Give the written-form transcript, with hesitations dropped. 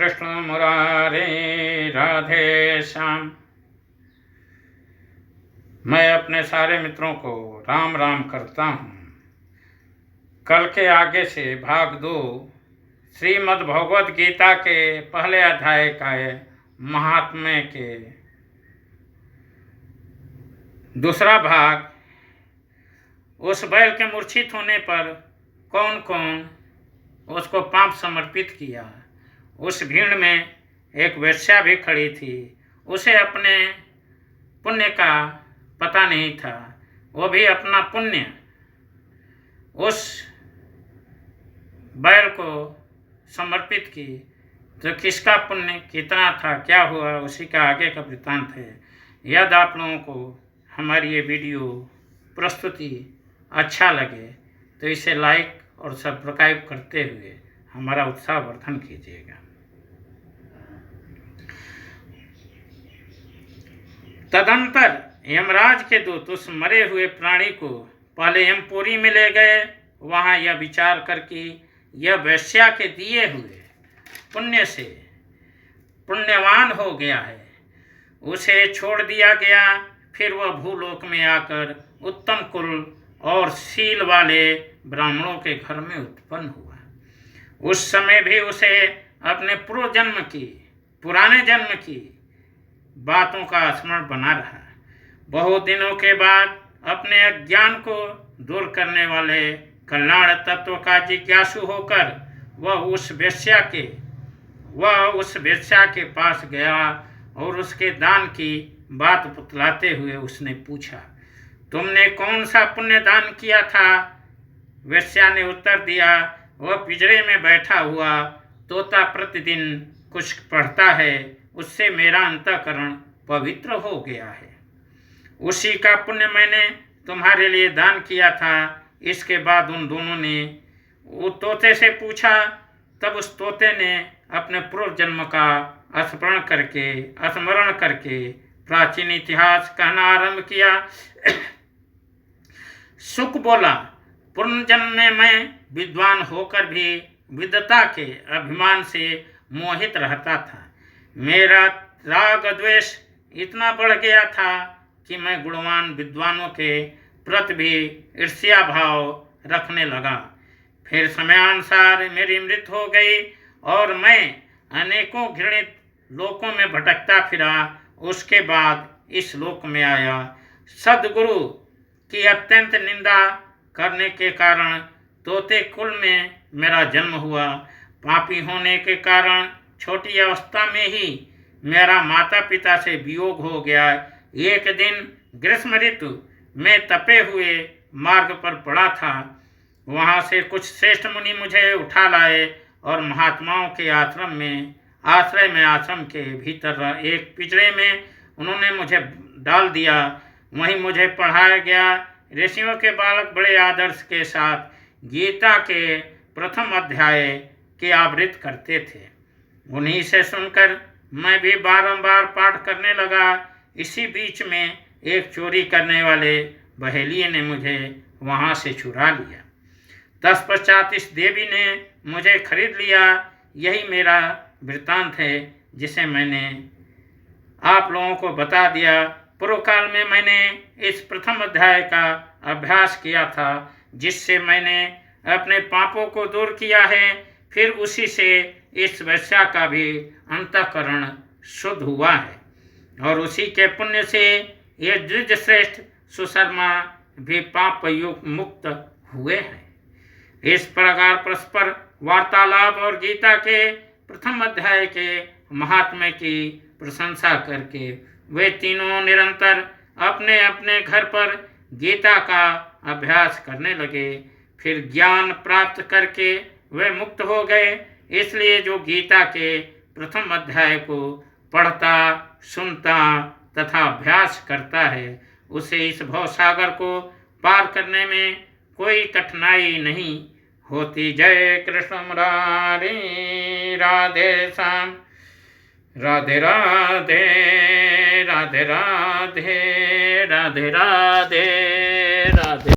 कृष्ण मुरारे राधे श्याम। मैं अपने सारे मित्रों को राम राम करता हूँ। कल के आगे से भाग 2 श्रीमद् भगवद गीता के पहले अध्याय का महात्म्य के दूसरा भाग, उस बैल के मूर्छित होने पर कौन कौन उसको पाप समर्पित किया। उस भीड़ में एक वेश्या भी खड़ी थी। उसे अपने पुण्य का पता नहीं था। वो भी अपना पुण्य उस बैल को समर्पित की। तो किसका पुण्य कितना था, क्या हुआ, उसी का आगे का वृत्तांत है। यदि आप लोगों को हमारी ये वीडियो प्रस्तुति अच्छा लगे तो इसे लाइक और सब्सक्राइब करते हुए हमारा उत्साह वर्धन कीजिएगा। तदंतर यमराज के दूत उस मरे हुए प्राणी को पहले यमपुरी में ले गए। वहां यह विचार करके यह वेश्या के दिए हुए पुण्य से पुण्यवान हो गया है, उसे छोड़ दिया गया। फिर वह भूलोक में आकर उत्तम कुल और शील वाले ब्राह्मणों के घर में उत्पन्न हुआ। उस समय भी उसे अपने पुराने जन्म की बातों का स्मरण बना रहा। बहुत दिनों के बाद अपने अज्ञान को दूर करने वाले कल्याण तत्व का जिज्ञासु होकर वह उस वेश्या के पास गया और उसके दान की बात बतलाते हुए उसने पूछा, तुमने कौन सा पुण्य दान किया था? वेश्या ने उत्तर दिया, वह पिंजरे में बैठा हुआ तोता प्रतिदिन कुछ पढ़ता है, उससे मेरा अंतःकरण पवित्र हो गया है। उसी का पुण्य मैंने तुम्हारे लिए दान किया था। इसके बाद उन दोनों ने वो तोते से पूछा। तब उस तोते ने अपने पूर्व जन्म का स्मरण करके प्राचीन इतिहास कहना आरंभ किया। सुख बोला, पूर्व जन्म में मैं विद्वान होकर भी विद्वता के अभिमान से मोहित रहता था। मेरा राग द्वेष इतना बढ़ गया था कि मैं गुणवान विद्वानों के प्रति भी ईर्ष्या भाव रखने लगा। फिर समयानुसार मेरी मृत्यु हो गई और मैं अनेकों घृणित लोकों में भटकता फिरा। उसके बाद इस लोक में आया। सद्गुरु की अत्यंत निंदा करने के कारण तोते कुल में मेरा जन्म हुआ। पापी होने के कारण छोटी अवस्था में ही मेरा माता पिता से वियोग हो गया। एक दिन ग्रीष्म ऋतु में तपे हुए मार्ग पर पड़ा था। वहां से कुछ श्रेष्ठ मुनि मुझे उठा लाए और महात्माओं के आश्रम के भीतर एक पिंजरे में उन्होंने मुझे डाल दिया। वहीं मुझे पढ़ाया गया। ऋषियों के बालक बड़े आदर्श के साथ गीता के प्रथम अध्याय के आवृत्ति करते थे। उन्हीं से सुनकर मैं भी बारंबार पाठ करने लगा। इसी बीच में एक चोरी करने वाले बहेलिये ने मुझे वहां से चुरा लिया। तत्पश्चात इस देवी ने मुझे खरीद लिया। यही मेरा वृत्तांत है जिसे मैंने आप लोगों को बता दिया। पूर्व काल में मैंने इस प्रथम अध्याय का अभ्यास किया था, जिससे मैंने अपने पापों को दूर किया है। फिर उसी से इस वेश्या का भी अंतःकरण शुद्ध हुआ है और उसी के पुण्य से ये द्विज श्रेष्ठ सुशर्मा भी पाप मुक्त हुए हैं। इस प्रकार परस्पर वार्तालाप और गीता के प्रथम अध्याय के महात्म्य की प्रशंसा करके वे तीनों निरंतर अपने अपने घर पर गीता का अभ्यास करने लगे। फिर ज्ञान प्राप्त करके वे मुक्त हो गए। इसलिए जो गीता के प्रथम अध्याय को पढ़ता, सुनता तथा अभ्यास करता है, उसे इस भवसागर को पार करने में कोई कठिनाई नहीं होती। जय कृष्ण मुरारी राधे श्याम। राधे राधे राधे राधे राधे राधे।